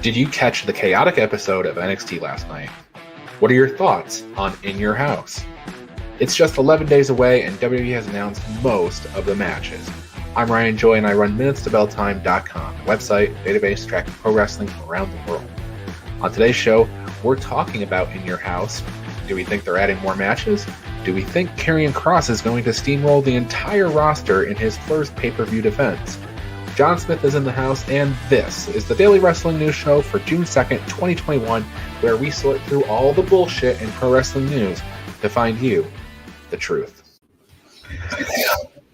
Did you catch the chaotic episode of NXT last night? What are your thoughts on In Your House? It's just 11 days away and WWE has announced most of the matches. I'm Ryan Joy and I run MinutesToBellTime.com, a website, database tracking pro wrestling from around the world. On today's show, we're talking about In Your House. Do we think they're adding more matches? Do we think Karrion Kross is going to steamroll the entire roster in his first pay-per-view defense? John Smith is in the house, and this is the Daily Wrestling News Show for June 2nd, 2021, where we sort through all the bullshit in pro wrestling news to find you the truth.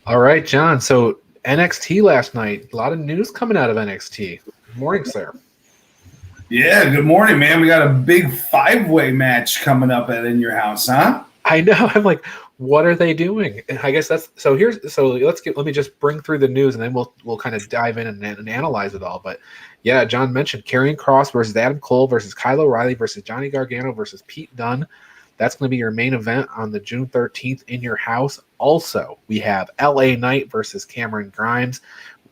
All right, John, so NXT last night, a lot of news coming out of NXT. Good morning, sir. Yeah, good morning, man. We got a big five-way match coming up at In Your House, huh? I know. I'm like, what are they doing? And I guess that's so. Let me just bring through the news, and then we'll kind of dive in and analyze it all. But yeah, John mentioned Karrion Kross versus Adam Cole versus Kylie Rae versus Johnny Gargano versus Pete Dunne. That's going to be your main event on the June 13th In Your House. Also, we have LA Knight versus Cameron Grimes,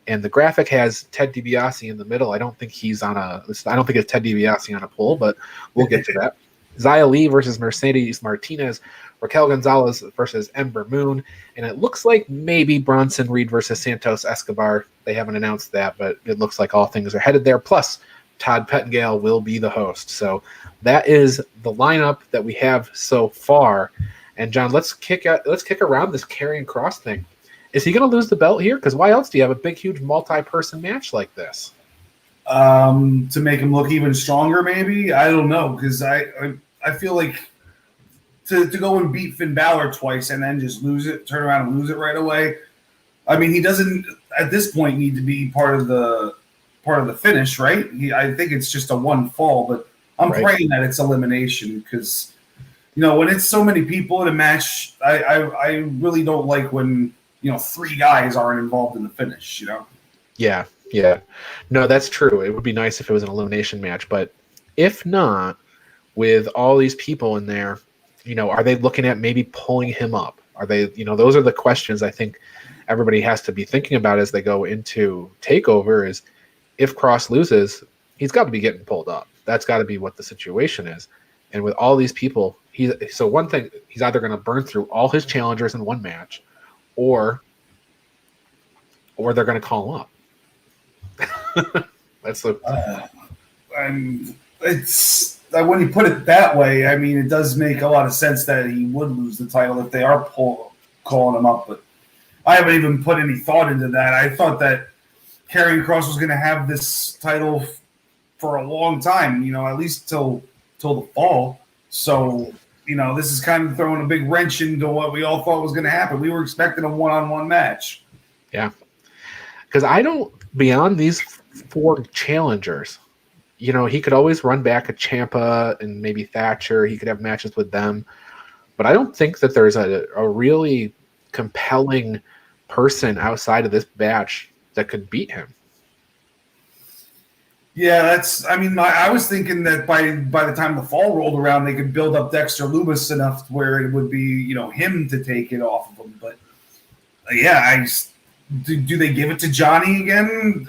and the graphic has Ted DiBiase in the middle. I don't think it's Ted DiBiase on a pole, but we'll get to that. Xia Li versus Mercedes Martinez, Raquel Gonzalez versus Ember Moon, and it looks like maybe Bronson Reed versus Santos Escobar. They haven't announced that, but it looks like all things are headed there. Plus, Todd Pettengill will be the host. So that is the lineup that we have so far. And John, let's kick around this Karrion Kross thing. Is he going to lose the belt here? Because why else do you have a big, huge multi-person match like this? To make him look even stronger, maybe? I don't know, because I feel like to go and beat Finn Balor twice and then just turn around and lose it right away. I mean, he doesn't at this point need to be part of the finish, right? I think it's just a one fall, but I'm praying that it's elimination because when it's so many people in a match, I really don't like when three guys aren't involved in the finish. Yeah. No, that's true. It would be nice if it was an elimination match, but if not, with all these people in there, are they looking at maybe pulling him up? Are they, those are the questions I think everybody has to be thinking about as they go into TakeOver is if Kross loses, he's got to be getting pulled up. That's got to be what the situation is. And with all these people, he's either going to burn through all his challengers in one match or they're going to call him up. That's it's when you put it that way, I mean, it does make a lot of sense that he would lose the title if they are calling him up. But I haven't even put any thought into that. I thought that Karrion Kross was going to have this title for a long time, at least till the fall. So, this is kind of throwing a big wrench into what we all thought was going to happen. We were expecting a one-on-one match. Yeah. Because beyond these four challengers, he could always run back a Ciampa and maybe Thatcher. He could have matches with them. But I don't think that there's a really compelling person outside of this batch that could beat him. Yeah, I was thinking that by the time the fall rolled around, they could build up Dexter Lumis enough to where it would be, him to take it off of him. But yeah, do they give it to Johnny again?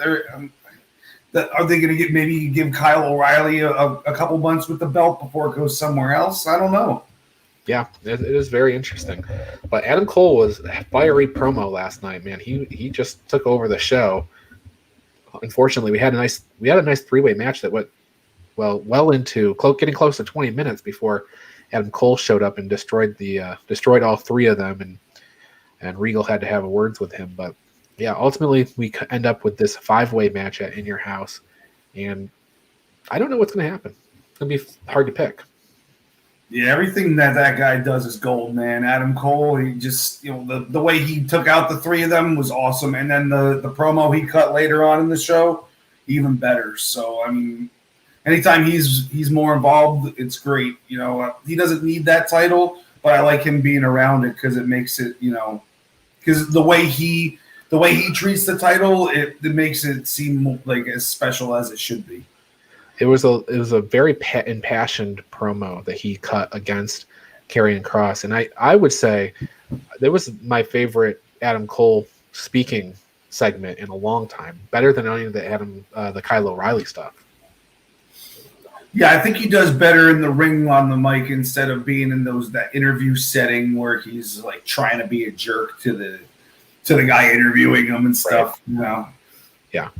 Are they going to give Kyle O'Reilly a couple months with the belt before it goes somewhere else? I don't know. Yeah, it is very interesting. But Adam Cole was a fiery promo last night, man. He just took over the show. Unfortunately, we had a nice three-way match that went well into getting close to 20 minutes before Adam Cole showed up and destroyed all three of them, and Regal had to have words with him. But yeah, ultimately we end up with this five-way match at In Your House, and I don't know what's going to happen. It's going to be hard to pick. Yeah, everything that guy does is gold, man. Adam Cole, he just, the way he took out the three of them was awesome. And then the promo he cut later on in the show, even better. So, I mean, anytime he's more involved, it's great. He doesn't need that title, but I like him being around it because it makes it, because the way he treats the title, it makes it seem like as special as it should be. It was a very impassioned promo that he cut against Karrion Kross, and I would say that was my favorite Adam Cole speaking segment in a long time. Better than any of the Kyle O'Reilly stuff. Yeah, I think he does better in the ring on the mic instead of being in that interview setting where he's like trying to be a jerk to the guy interviewing him and stuff. Right. You know. Yeah.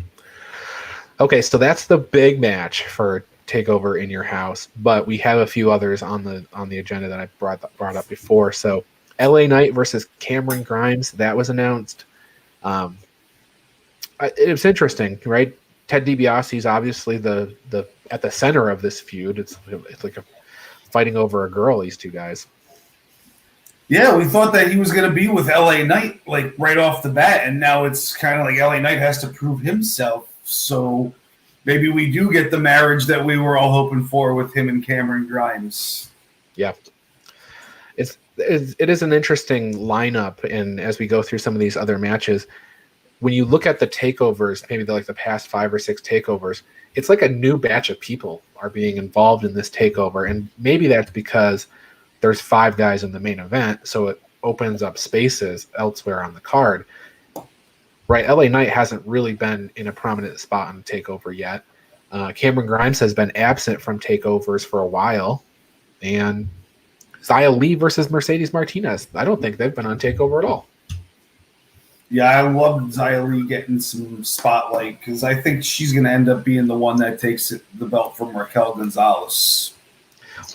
Okay, so that's the big match for Takeover in Your House, but we have a few others on the agenda that I brought up before. So LA Knight versus Cameron Grimes, that was announced. It was interesting, right? Ted DiBiase is obviously the at the center of this feud. It's like fighting over a girl. These two guys. Yeah, we thought that he was going to be with LA Knight like right off the bat, and now it's kind of like LA Knight has to prove himself. So maybe we do get the marriage that we were all hoping for with him and Cameron Grimes. Yeah, it is an interesting lineup, and as we go through some of these other matches, when you look at the takeovers, maybe the past 5 or 6 takeovers, it's like a new batch of people are being involved in this takeover, and maybe that's because there's 5 guys in the main event, so it opens up spaces elsewhere on the card. Right, LA Knight hasn't really been in a prominent spot on the takeover yet. Cameron Grimes has been absent from takeovers for a while, and Xia Li versus Mercedes Martinez. I don't think they've been on takeover at all. Yeah, I love Xia Li getting some spotlight because I think she's going to end up being the one that takes the belt from Raquel Gonzalez.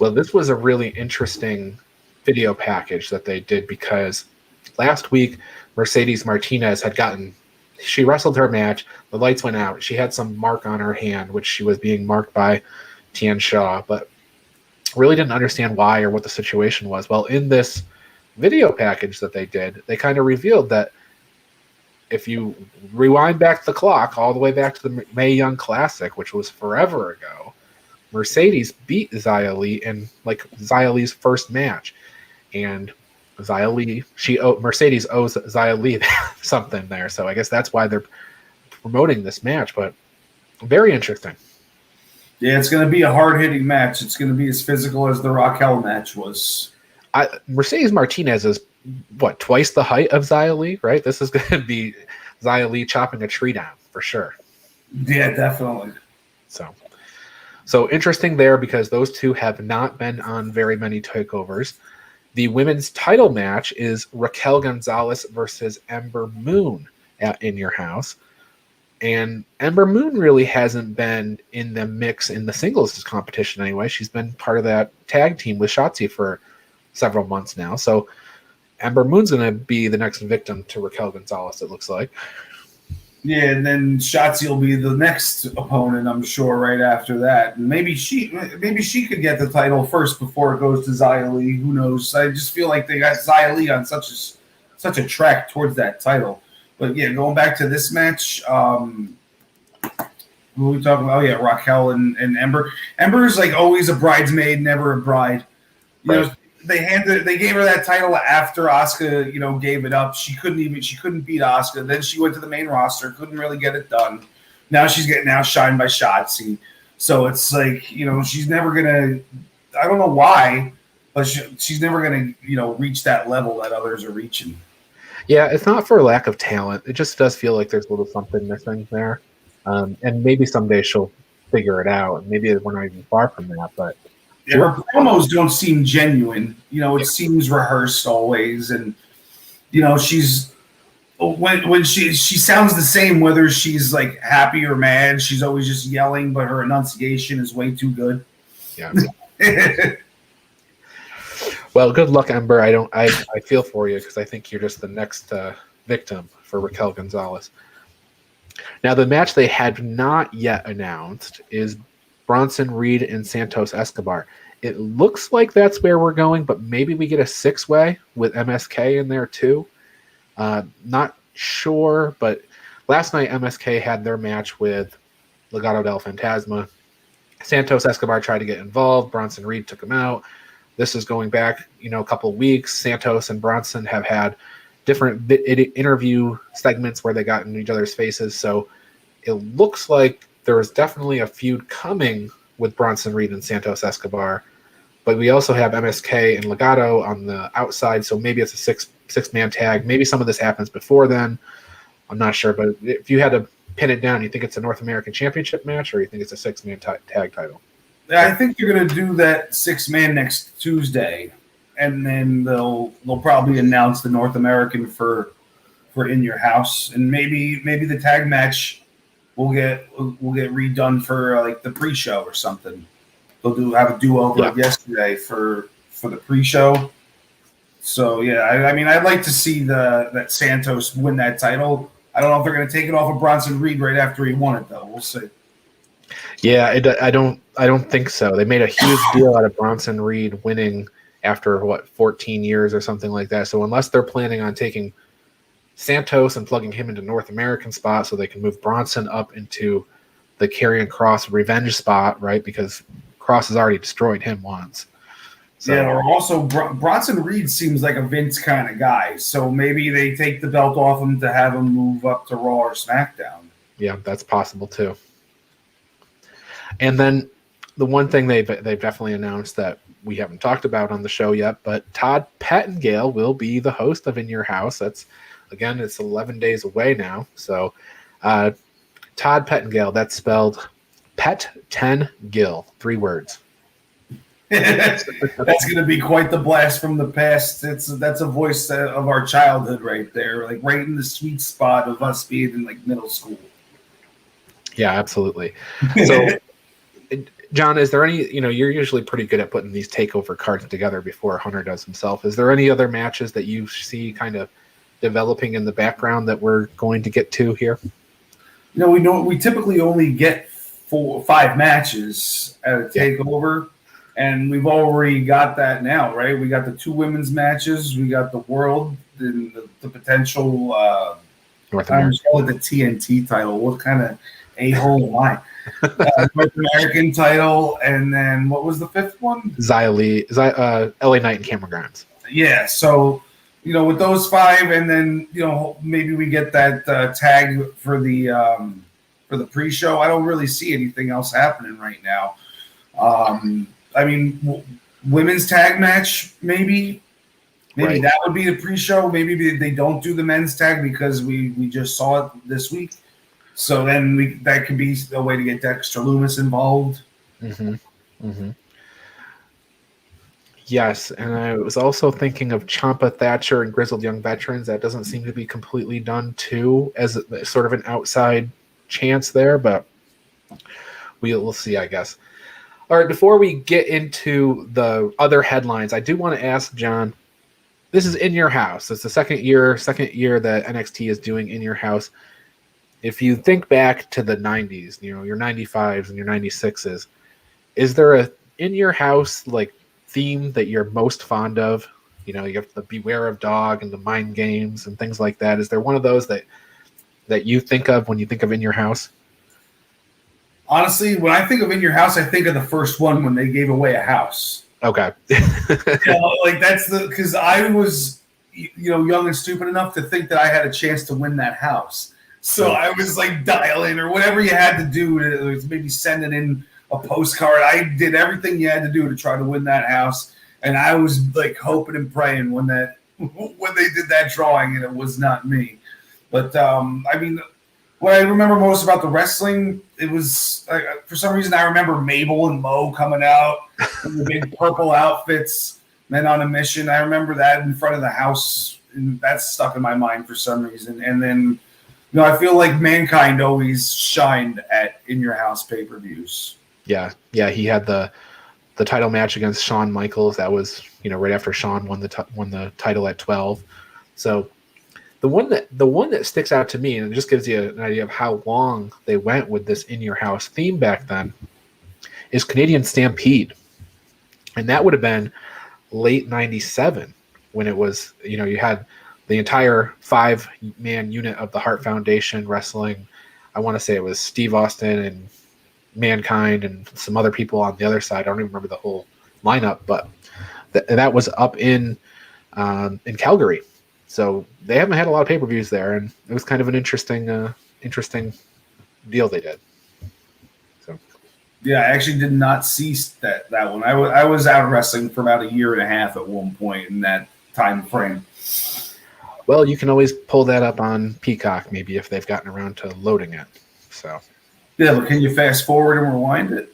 Well, this was a really interesting video package that they did because last week Mercedes Martinez she wrestled her match, the lights went out, she had some mark on her hand, which she was being marked by Tian Shaw, but really didn't understand why or what the situation was. Well, in this video package that they did, they kind of revealed that if you rewind back the clock all the way back to the Mae Young Classic, which was forever ago, Mercedes beat Xia Li in Xia Li's first match. And Mercedes owes Xia Li something there. So I guess that's why they're promoting this match, but very interesting. Yeah, it's going to be a hard-hitting match. It's going to be as physical as the Raquel match was. Mercedes Martinez is, twice the height of Xia Li, right? This is going to be Xia Li chopping a tree down, for sure. Yeah, definitely. So interesting there because those two have not been on very many takeovers. The women's title match is Raquel Gonzalez versus Ember Moon at In Your House. And Ember Moon really hasn't been in the mix in the singles competition anyway. She's been part of that tag team with Shotzi for several months now. So Ember Moon's going to be the next victim to Raquel Gonzalez, it looks like. Yeah, and then Shotzi will be the next opponent, I'm sure, right after that. And maybe she could get the title first before it goes to Xia Li. Who knows? I just feel like they got Xia Li on such a track towards that title. But yeah, going back to this match, who are we talking about? Oh yeah, Raquel and Ember. Ember is like always a bridesmaid, never a bride. You know, they gave her that title after Asuka, gave it up. She couldn't beat Asuka. Then she went to the main roster, couldn't really get it done. Now she's getting outshined by Shotzi. So it's like, she's never gonna. I don't know why, but she's never gonna, reach that level that others are reaching. Yeah, it's not for lack of talent. It just does feel like there's a little something missing there, and maybe someday she'll figure it out. Maybe we're not even far from that, but. Yeah, her promos don't seem genuine. It seems rehearsed always, and she's when she sounds the same whether she's like happy or mad. She's always just yelling, but her enunciation is way too good. Yeah. Well, good luck, Ember. I feel for you because I think you're just the next victim for Raquel Gonzalez. Now, the match they had not yet announced is Bronson Reed and Santos Escobar. It looks like that's where we're going, but maybe we get a 6-way with MSK in there too. Not sure, but last night MSK had their match with Legado del Fantasma. Santos Escobar tried to get involved. Bronson Reed took him out. This is going back, a couple of weeks. Santos and Bronson have had different interview segments where they got in each other's faces. So it looks like there is definitely a feud coming with Bronson Reed and Santos Escobar, but we also have MSK and Legado on the outside, so maybe it's a six-man tag. Maybe some of this happens before then. I'm not sure, but if you had to pin it down, you think it's a North American Championship match, or you think it's a 6-man tag title? I think they're going to do that 6-man next Tuesday, and then they'll probably announce the North American for In Your House, and maybe the tag match will get redone for like the pre-show or something. They'll have a do-over yesterday for the pre-show. So yeah, I mean, I'd like to see that Santos win that title. I don't know if they're going to take it off of Bronson Reed right after he won it, though. We'll see. Yeah, I don't think so. They made a huge deal out of Bronson Reed winning after 14 years or something like that. So unless they're planning on taking Santos and plugging him into North American spot so they can move Bronson up into the Karrion Kross revenge spot, right? Because Kross has already destroyed him once. So, yeah, or also Bronson Reed seems like a Vince kind of guy. So maybe they take the belt off him to have him move up to Raw or SmackDown. Yeah, that's possible too. And then the one thing they've definitely announced that we haven't talked about on the show yet, but Todd Pettengill will be the host of In Your House. That's, again, it's 11 days away now. So Todd Pettengill, that's spelled Pet-10-Gill, 3 words. That's going to be quite the blast from the past. That's a voice of our childhood right there, like right in the sweet spot of us being in like middle school. Yeah, absolutely. So, John, is there any, you're usually pretty good at putting these takeover cards together before Hunter does himself. Is there any other matches that you see kind of developing in the background that we're going to get to here? We typically only get 4 or 5 matches at a takeover. And we've already got that now, right? We got the 2 women's matches. We got the world, and the potential North American. call it the TNT title. What kind of a-hole am I? North American title, and then what was the 5th one? LA Knight and Cameron Grimes. Yeah, so with those 5, and then maybe we get that tag for the pre-show. I don't really see anything else happening right now. I mean, women's tag match, maybe right. That would be the pre-show. Maybe they don't do the men's tag because we just saw it this week. So then that could be a way to get Dexter Lumis involved. Mm-hmm. Mm-hmm. Yes, and I was also thinking of Ciampa, Thatcher, and Grizzled Young Veterans. That doesn't seem to be completely done too, as sort of an outside chance there, but we'll see, I guess. All right, before we get into the other headlines, I do want to ask John, this is In Your House. It's the second year that NXT is doing In Your House. If you think back to the 90s, your 95s and your 96s, is there a In Your House like theme that you're most fond of? You have the Beware of Dog and the Mind Games and things like that. Is there one of those that you think of when you think of In Your House? Honestly, when I think of In Your House, I think of the first one when they gave away a house. Okay. That's because I was, young and stupid enough to think that I had a chance to win that house. So I was like dialing or whatever you had to do to maybe sending in a postcard. I did everything you had to do to try to win that house. And I was like hoping and praying when they did that drawing and it was not me. But I mean, what I remember most about the wrestling, it was for some reason I remember Mabel and Mo coming out in the big purple outfits, Men on a Mission. I remember that in front of the house, and that's stuck in my mind for some reason. And then, I feel like Mankind always shined at In Your House pay-per-views. Yeah, he had the title match against Shawn Michaels. That was right after Shawn won the title at 12. So. The one that sticks out to me, and it just gives you an idea of how long they went with this In Your House theme back then, is Canadian Stampede. And that would have been late 97 when it was, you had the entire 5-man unit of the Hart Foundation wrestling. I want to say it was Steve Austin and Mankind and some other people on the other side. I don't even remember the whole lineup, but that was up in Calgary. So they haven't had a lot of pay-per-views there, and it was kind of an interesting deal they did. So, yeah, I actually did not see that one. I was out wrestling for about a year and a half at one point in that time frame. Well, you can always pull that up on Peacock, maybe if they've gotten around to loading it. So, yeah, but can you fast forward and rewind it?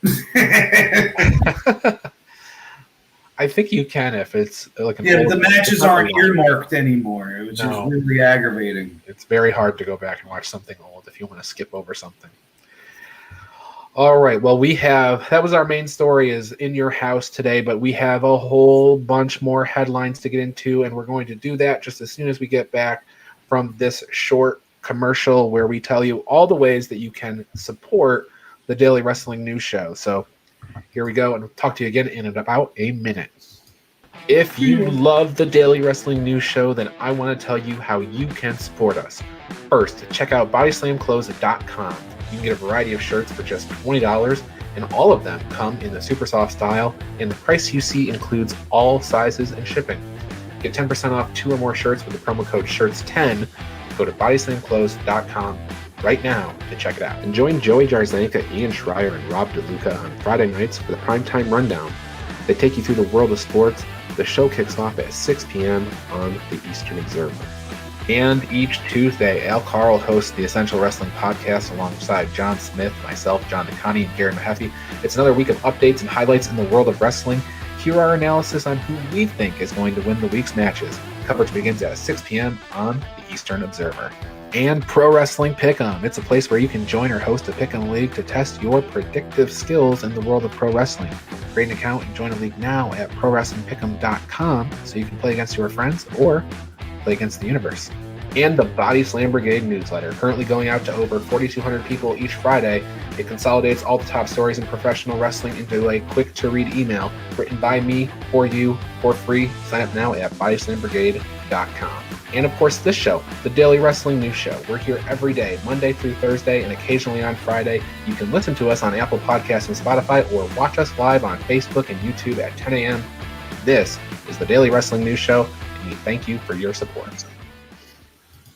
I think you can if it's like an Yeah, but old. the matches aren't earmarked anymore, which is No. really aggravating. It's very hard to go back and watch something old if you want to skip over something. All right. Well, that was our main story is In Your House today, but we have a whole bunch more headlines to get into, and we're going to do that just as soon as we get back from this short commercial where we tell you all the ways that you can support the Daily Wrestling News Show. So here we go, and we'll talk to you again in about a minute. If you love the Daily Wrestling News Show, then I want to tell you how you can support us. First, check out bodyslamclothes.com. You can get a variety of shirts for just $20, and all of them come in the super soft style, and the price you see includes all sizes and shipping. Get 10% off 2 or more shirts with the promo code SHIRTS10. Go to bodyslamclothes.com right now to check it out. And join Joey Jarzanka, Ian Schreier, and Rob DeLuca on Friday nights for the Primetime Rundown. They take you through the world of sports. The show kicks off at 6 p.m. on the Eastern Observer. And each Tuesday, Al Carl hosts the Essential Wrestling Podcast alongside John Smith, myself, John DeConnie, and Gary Mahaffey. It's another week of updates and highlights in the world of wrestling. Here are our analysis on who we think is going to win the week's matches. Coverage begins at 6 p.m. on the Eastern Observer. And Pro Wrestling Pick'em. It's a place where you can join or host a Pick'em League to test your predictive skills in the world of pro wrestling. Create an account and join a league now at ProWrestlingPick'em.com so you can play against your friends or play against the universe. And the Body Slam Brigade newsletter, currently going out to over 4,200 people each Friday. It consolidates all the top stories in professional wrestling into a quick-to-read email written by me for you for free. Sign up now at BodySlamBrigade.com. And of course, this show, the Daily Wrestling News Show. We're here every day, Monday through Thursday, and occasionally on Friday. You can listen to us on Apple Podcasts and Spotify, or watch us live on Facebook and YouTube at 10 a.m. This is the Daily Wrestling News Show, and we thank you for your support.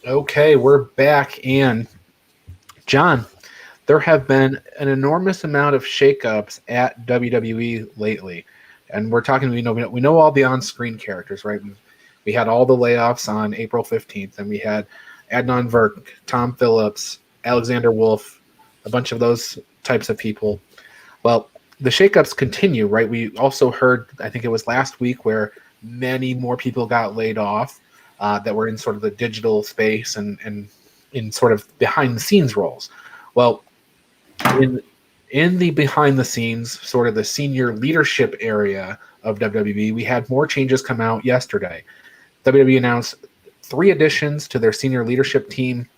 Okay, we're back, and John, there have been an enormous amount of shakeups at WWE lately, and we're talking. We know all the on-screen characters, right? We had all the layoffs on April 15th, and we had Adnan Virk, Tom Phillips, Alexander Wolf, a bunch of those types of people. Well, the shakeups continue, right? We also heard, I think it was last week, where many more people got laid off that were in sort of the digital space and in sort of behind-the-scenes roles. Well, in the behind-the-scenes, sort of the senior leadership area of WWE, we had more changes come out yesterday. WWE announced 3 additions to their senior leadership team.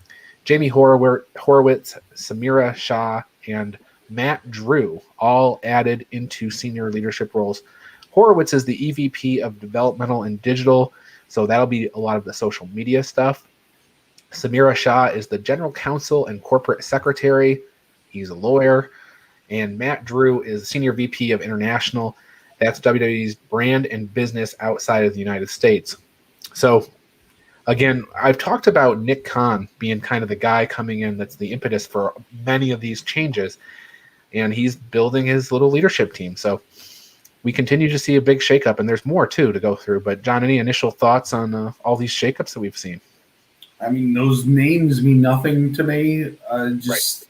Jamie Horowitz, Samira Shah, and Matt Drew all added into senior leadership roles. Horowitz is the EVP of Developmental and Digital, so that'll be a lot of the social media stuff. Samira Shah is the General Counsel and Corporate Secretary. He's a lawyer. And Matt Drew is Senior VP of International. That's WWE's brand and business outside of the United States. So, again, I've talked about Nick Khan being kind of the guy coming in that's the impetus for many of these changes, and he's building his little leadership team. So we continue to see a big shakeup, and there's more, too, to go through. But, John, any initial thoughts on all these shakeups that we've seen? I mean, those names mean nothing to me. Right.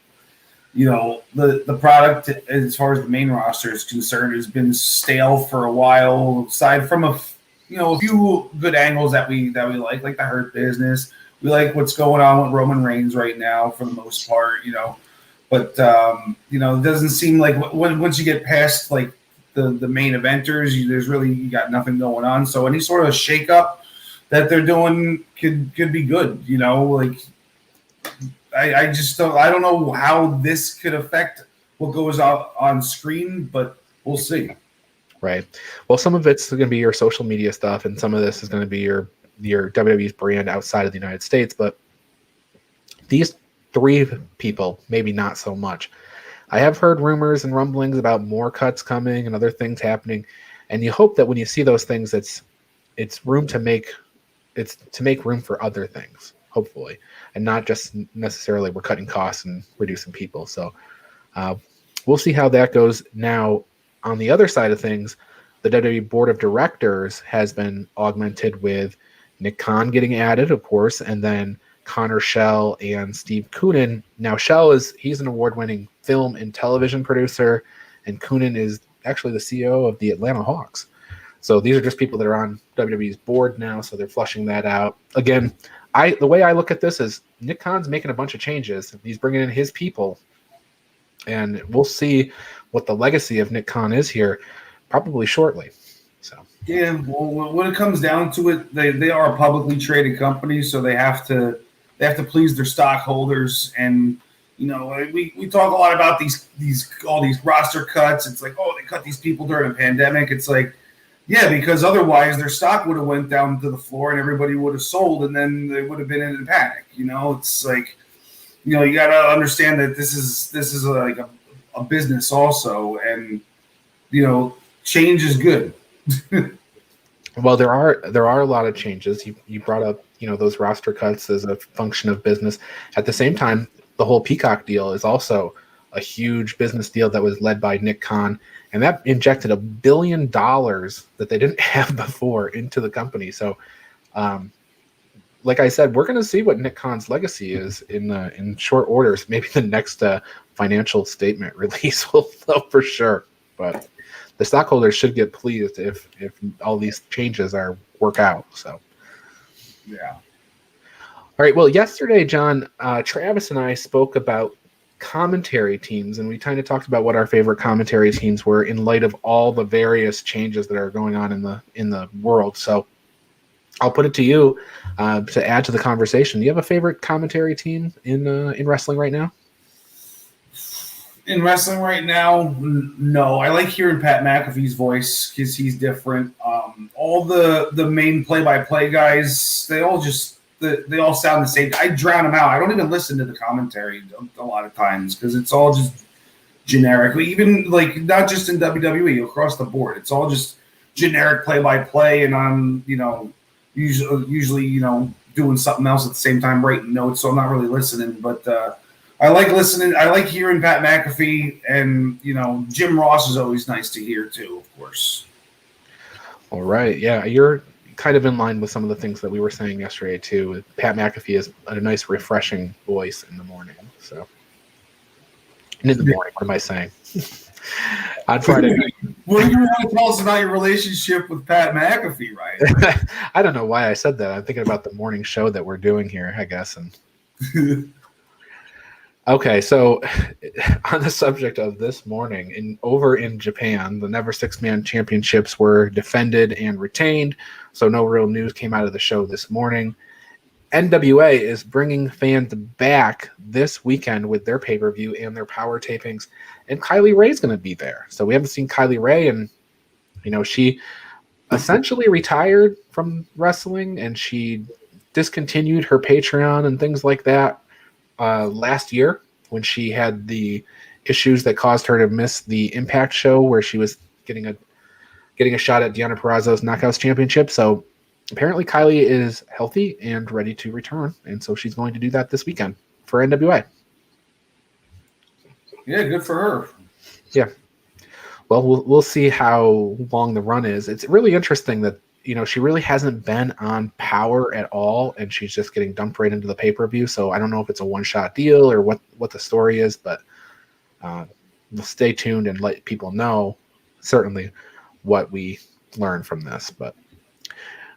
You know, the product, as far as the main roster is concerned, has been stale for a while, aside from a few good angles that we like the Hurt Business. We like what's going on with Roman Reigns right now for the most part, But it doesn't seem like once you get past like the main eventers, you got nothing going on. So any sort of shakeup that they're doing could be good, I don't know how this could affect what goes on screen, but we'll see. Right. Well, some of it's going to be your social media stuff, and some of this is going to be your WWE's brand outside of the United States. But these 3 people, maybe not so much. I have heard rumors and rumblings about more cuts coming and other things happening, and you hope that when you see those things, it's to make room for other things, hopefully, and not just necessarily we're cutting costs and reducing people. So we'll see how that goes. Now, on the other side of things, the WWE Board of Directors has been augmented with Nick Khan getting added, of course, and then Connor Schell and Steve Koonin. Now, Schell he's an award-winning film and television producer, and Koonin is actually the CEO of the Atlanta Hawks. So these are just people that are on WWE's board now, so they're flushing that out. Again, the way I look at this is Nick Khan's making a bunch of changes. He's bringing in his people, and we'll see what the legacy of Nick Khan is here probably shortly. So yeah, well, when it comes down to it, they are a publicly traded company, so they have to please their stockholders. And we talk a lot about all these roster cuts. It's like, oh, they cut these people during a pandemic. It's like, yeah, because otherwise their stock would have went down to the floor and everybody would have sold, and then they would have been in a panic. It's like, you got to understand that this is like a business also, and change is good. Well, there are a lot of changes. You brought up those roster cuts as a function of business. At the same time, the whole Peacock deal is also a huge business deal that was led by Nick Khan, and that injected $1 billion that they didn't have before into the company. So, like I said, we're going to see what Nick Khan's legacy is in short orders. Maybe the next financial statement release will know for sure, but the stockholders should get pleased if all these changes work out. So, yeah. All right. Well, yesterday, John, Travis and I spoke about commentary teams, and we kind of talked about what our favorite commentary teams were in light of all the various changes that are going on in the world. So, I'll put it to you to add to the conversation. Do you have a favorite commentary team in wrestling right now? In wrestling right now, no. I like hearing Pat McAfee's voice because he's different. All the main play-by-play guys, they all sound the same. I drown them out. I don't even listen to the commentary a lot of times because it's all just generic. Even like not just in WWE, across the board, it's all just generic play-by-play, and I'm usually doing something else at the same time, writing notes. So I'm not really listening, but. I like listening. I like hearing Pat McAfee, and Jim Ross is always nice to hear too, of course. All right, yeah, you're kind of in line with some of the things that we were saying yesterday too. Pat McAfee is a nice, refreshing voice in the morning. So, and in the morning, what am I saying? On Friday night. What do you want to tell us about your relationship with Pat McAfee, right? I don't know why I said that. I'm thinking about the morning show that we're doing here, I guess, and. Okay, so on the subject of this morning, over in Japan, the Never Six-Man Championships were defended and retained, so no real news came out of the show this morning. NWA is bringing fans back this weekend with their pay-per-view and their power tapings, and Kylie Rae is going to be there. So we haven't seen Kylie Rae, and she essentially retired from wrestling, and she discontinued her Patreon and things like that. Last year when she had the issues that caused her to miss the Impact show where she was getting a shot at Deonna Purrazzo's Knockouts Championship. So apparently Kylie is healthy and ready to return, and so she's going to do that this weekend for NWA. Yeah, good for her. Yeah. Well, we'll see how long the run is. It's really interesting that she really hasn't been on Power at all, and she's just getting dumped right into the pay-per-view. So I don't know if it's a one-shot deal or what the story is, but we'll stay tuned and let people know certainly what we learn from this. But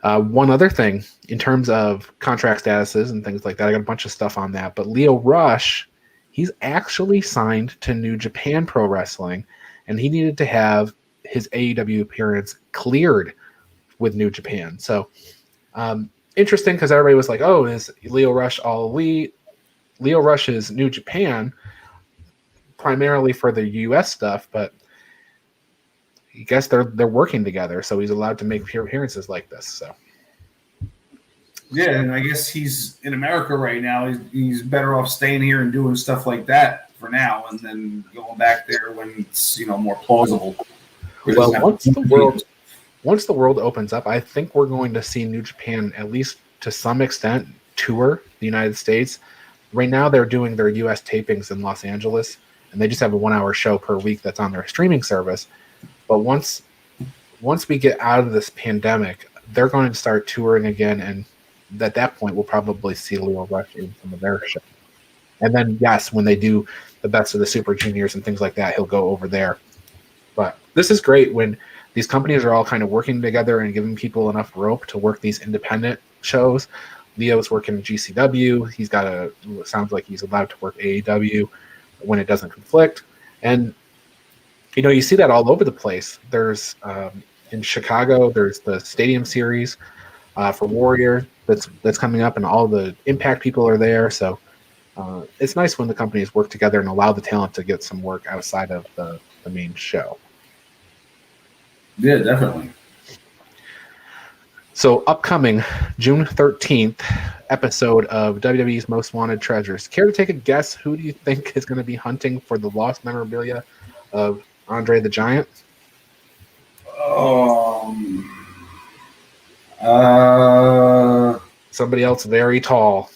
one other thing in terms of contract statuses and things like that, I got a bunch of stuff on that. But Lio Rush, he's actually signed to New Japan Pro Wrestling, and he needed to have his AEW appearance cleared with New Japan. So interesting because everybody was like, oh, is Lio Rush all elite? Lio Rush is New Japan primarily for the US stuff, but I guess they're working together, so he's allowed to make appearances like this. So yeah, and I guess he's in America right now. He's better off staying here and doing stuff like that for now, and then going back there when it's more plausible. Well, once the world opens up, I think we're going to see New Japan, at least to some extent, tour the United States. Right now, they're doing their U.S. tapings in Los Angeles, and they just have a 1-hour show per week that's on their streaming service. But once we get out of this pandemic, they're going to start touring again, and at that point, we'll probably see Lio Rush in some of their shows. And then, yes, when they do the Best of the Super Juniors and things like that, he'll go over there. But this is great when these companies are all kind of working together and giving people enough rope to work these independent shows. Leo's working GCW. He's got sounds like he's allowed to work AEW when it doesn't conflict. And, you see that all over the place. There's, in Chicago, there's the Stadium Series for Warrior that's coming up, and all the Impact people are there. So it's nice when the companies work together and allow the talent to get some work outside of the main show. Yeah, definitely. So upcoming June 13th episode of WWE's Most Wanted Treasures. Care to take a guess? Who do you think is going to be hunting for the lost memorabilia of Andre the Giant? Somebody else very tall.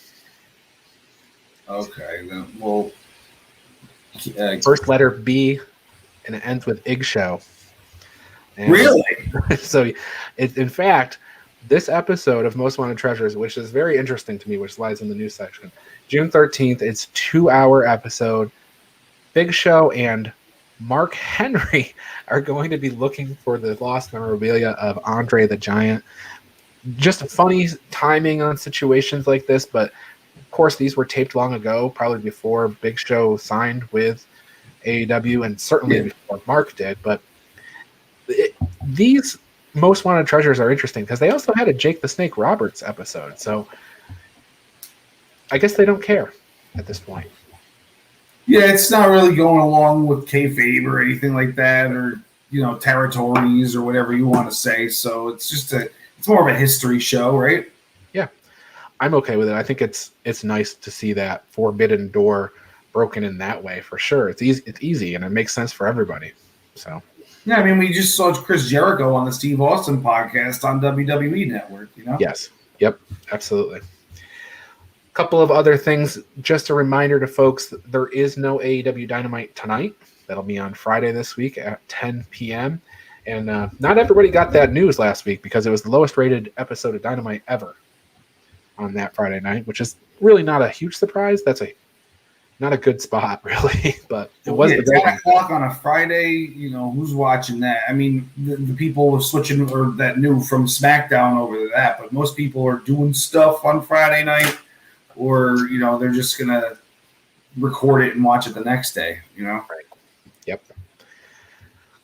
Okay, then well, first letter B, and it ends with Ig Show. And really? So, in fact, this episode of Most Wanted Treasures, which is very interesting to me, which lies in the news section, June 13th, it's 2-hour episode. Big Show and Mark Henry are going to be looking for the lost memorabilia of Andre the Giant. Just funny timing on situations like this, but of course these were taped long ago, probably before Big Show signed with AEW, and certainly before Mark did. But these Most Wanted Treasures are interesting because they also had a Jake the Snake Roberts episode, so I guess they don't care at this point. Yeah, it's not really going along with kayfabe or anything like that, or territories or whatever you want to say. So it's just it's more of a history show, right? Yeah, I'm okay with it. I think it's nice to see that forbidden door broken in that way for sure. It's easy and it makes sense for everybody. So yeah, I mean, we just saw Chris Jericho on the Steve Austin podcast on WWE Network. Yes, yep, absolutely. Couple of other things, just a reminder to folks, there is no AEW Dynamite tonight. That'll be on Friday this week at 10 p.m. And not everybody got that news last week because it was the lowest rated episode of Dynamite ever on that Friday night, which is really not a huge surprise. That's not a good spot, really, but it was the 10 o'clock on a Friday. Who's watching that? I mean, the people were switching or that new from SmackDown over to that, but most people are doing stuff on Friday night. Or, they're just going to record it and watch it the next day, Right. Yep. A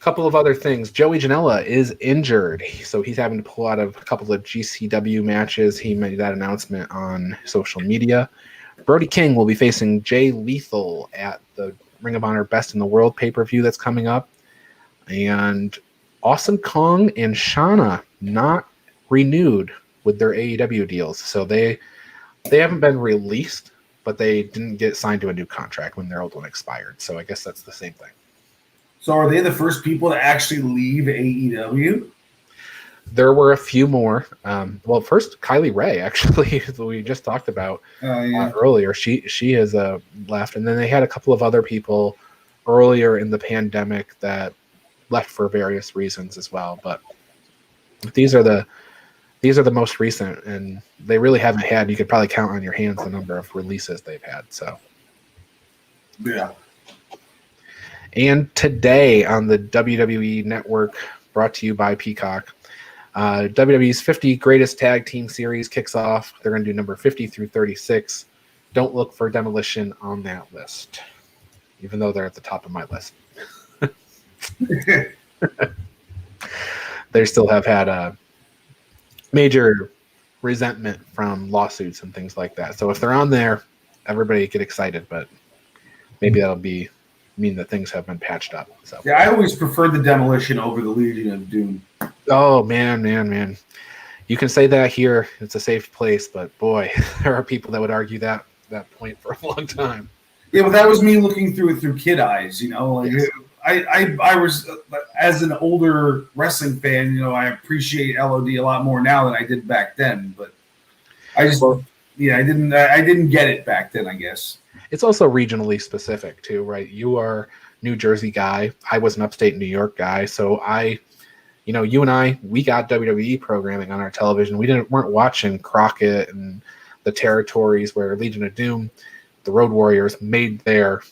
couple of other things. Joey Janela is injured, so he's having to pull out of a couple of GCW matches. He made that announcement on social media. Brody King will be facing Jay Lethal at the Ring of Honor Best in the World pay-per-view that's coming up. And Awesome Kong and Shanna not renewed with their AEW deals, so they haven't been released, but they didn't get signed to a new contract when their old one expired. So I guess that's the same thing. So are they the first people to actually leave AEW? There were a few more. Well, first, Kylie Rae, actually, we just talked about earlier. She has left. And then they had a couple of other people earlier in the pandemic that left for various reasons as well. But these are the most recent, and they really haven't had, you could probably count on your hands the number of releases they've had. So, yeah. And today on the WWE Network, brought to you by Peacock, WWE's 50 Greatest Tag Team Series kicks off. They're going to do number 50 through 36. Don't look for Demolition on that list, even though they're at the top of my list. They still have had a major resentment from lawsuits and things like that. So if they're on there, everybody get excited, but maybe that'll mean that things have been patched up. So yeah, I always preferred the Demolition over the Legion of Doom. Oh man. You can say that here. It's a safe place, but boy, there are people that would argue that point for a long time. Yeah, but that was me looking through it through kid eyes, Yes. I was, as an older wrestling fan, I appreciate LOD a lot more now than I did back then. But I didn't get it back then, I guess. It's also regionally specific too, right? You are New Jersey guy. I was an upstate New York guy. So you and I, we got WWE programming on our television. We weren't watching Crockett and the territories where Legion of Doom, the Road Warriors made their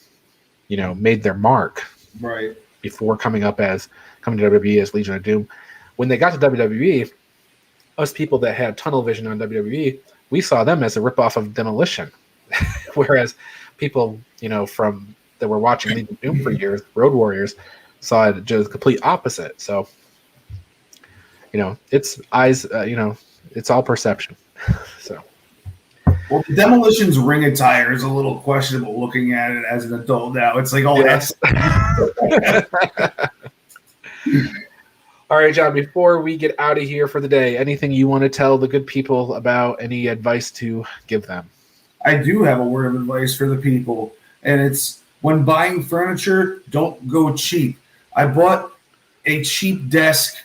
mark. Right. before coming to WWE as Legion of Doom. When they got to WWE, us people that had tunnel vision on WWE, we saw them as a ripoff of Demolition, whereas people, from that were watching Legion of Doom for years, Road Warriors, saw it just the complete opposite. So, it's eyes, it's all perception. So. Well, Demolition's ring attire is a little questionable looking at it as an adult now. It's like all yes. All right, John, before we get out of here for the day, anything you want to tell the good people about, any advice to give them? I do have a word of advice for the people, and it's when buying furniture, don't go cheap. I bought a cheap desk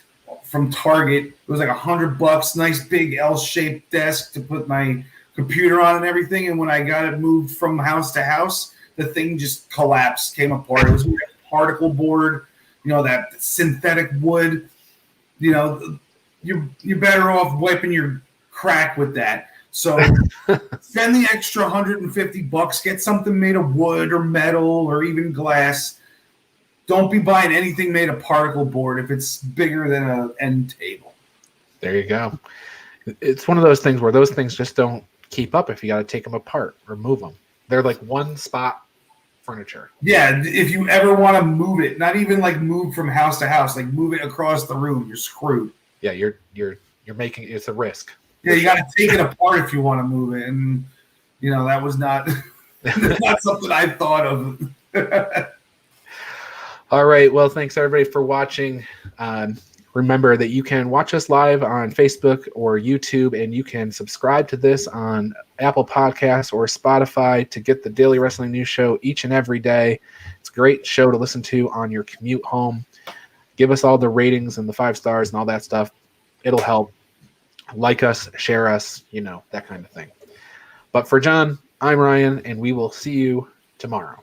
from Target. It was like $100, nice big L-shaped desk to put my computer on and everything, and when I got it moved from house to house, the thing just collapsed, came apart. It was like particle board, that synthetic wood. You're better off wiping your crack with that. So spend the extra $150, get something made of wood or metal or even glass. Don't be buying anything made of particle board if it's bigger than an end table. There you go. It's one of those things where those things just don't keep up if you got to take them apart or move them. They're like one spot furniture. Yeah, if you ever want to move it, not even like move from house to house, like move it across the room, you're screwed. Yeah, you're making it's a risk. Yeah, you got to take it apart if you want to move it, and that was not not something I thought of. All right, well, thanks everybody for watching. Remember that you can watch us live on Facebook or YouTube, and you can subscribe to this on Apple Podcasts or Spotify to get the Daily Wrestling News Show each and every day. It's a great show to listen to on your commute home. Give us all the ratings and the 5 stars and all that stuff. It'll help. Like us, share us, that kind of thing. But for John, I'm Ryan, and we will see you tomorrow.